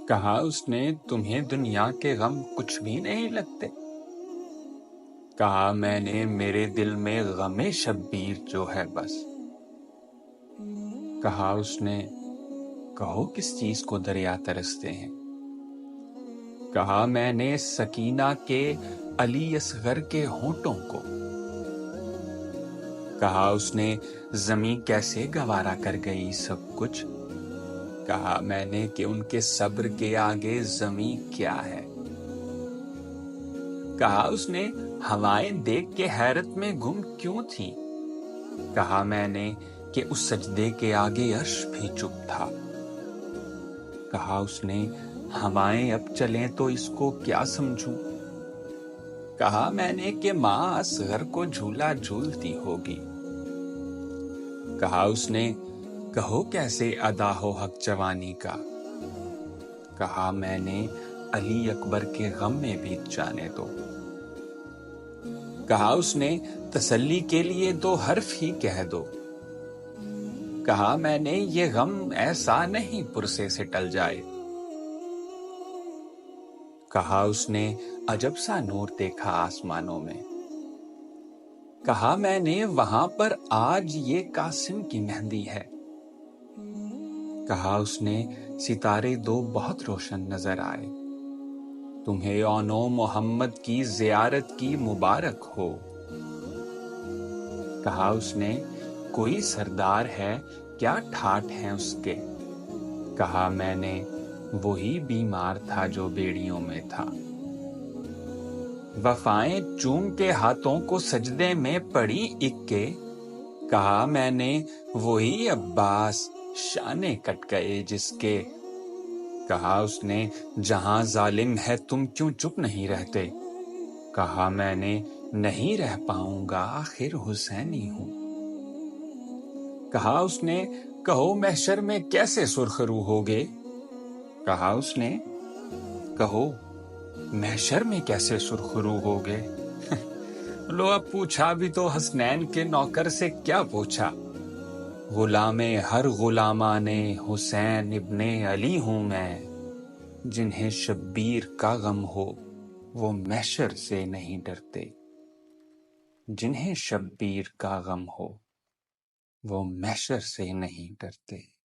کہا اس نے تمہیں دنیا کے غم کچھ بھی نہیں لگتے؟ کہا میں نے میرے دل میں غم شبیر جو ہے بس۔ کہا اس نے کہو کس چیز کو دریا ترستے ہیں؟ کہا میں نے سکینہ کے علی اصغر کے ہونٹوں کو۔ کہا اس نے زمیں کیسے گوارا کر گئی سب کچھ؟ کہا میں نے کہ ان کے صبر کے آگے زمیں کیا ہے؟ کہا اس نے ہوائیں دیکھ کے حیرت میں گم کیوں تھی؟ کہا میں نے کہ اس سجدے کے آگے عرش بھی چپ تھا۔ کہا اس نے ہوائیں اب چلیں تو اس کو کیا سمجھوں؟ کہا میں نے کہ ماں اصغر کو جھولا جھولتی ہوگی۔ کہا اس نے کہو کیسے ادا ہو حق جوانی کا؟ کہا میں نے علی اکبر کے غم میں بیت جانے دو۔ کہا اس نے تسلی کے لیے دو حرف ہی کہہ دو۔ کہا میں نے یہ غم ایسا نہیں پرسے سے ٹل جائے۔ کہا اس نے عجب سا نور دیکھا آسمانوں میں۔ کہا میں نے وہاں پر آج یہ قاسم کی مہندی ہے۔ کہا اس نے ستارے دو بہت روشن نظر آئے، تمہیں اونو محمد کی زیارت کی مبارک ہو۔ کہا اس نے کوئی سردار ہے کیا ٹھاٹھ ہیں اس کے؟ کہا میں نے وہی بیمار تھا جو بیڑیوں میں تھا۔ وفائیں چوم کے ہاتھوں کو سجدے میں پڑی اکے۔ کہا میں نے وہی عباس شانے کٹ گئے جس کے۔ کہا اس نے جہاں ظالم ہے تم کیوں چپ نہیں رہتے؟ کہا میں نے نہیں رہ پاؤں گا آخر حسینی ہوں۔ کہا اس نے کہو محشر میں کیسے سرخ رو ہوگے؟ کہا اس نے کہو محشر میں کیسے سرخ رو ہوگے؟ لو اب پوچھا بھی تو حسنین کے نوکر سے کیا پوچھا؟ غلام ہر غلامان حسین ابن علی ہوں میں، جنہیں شبیر کا غم ہو وہ محشر سے نہیں ڈرتے۔ جنہیں شبیر کا غم ہو وہ محشر سے نہیں ڈرتے۔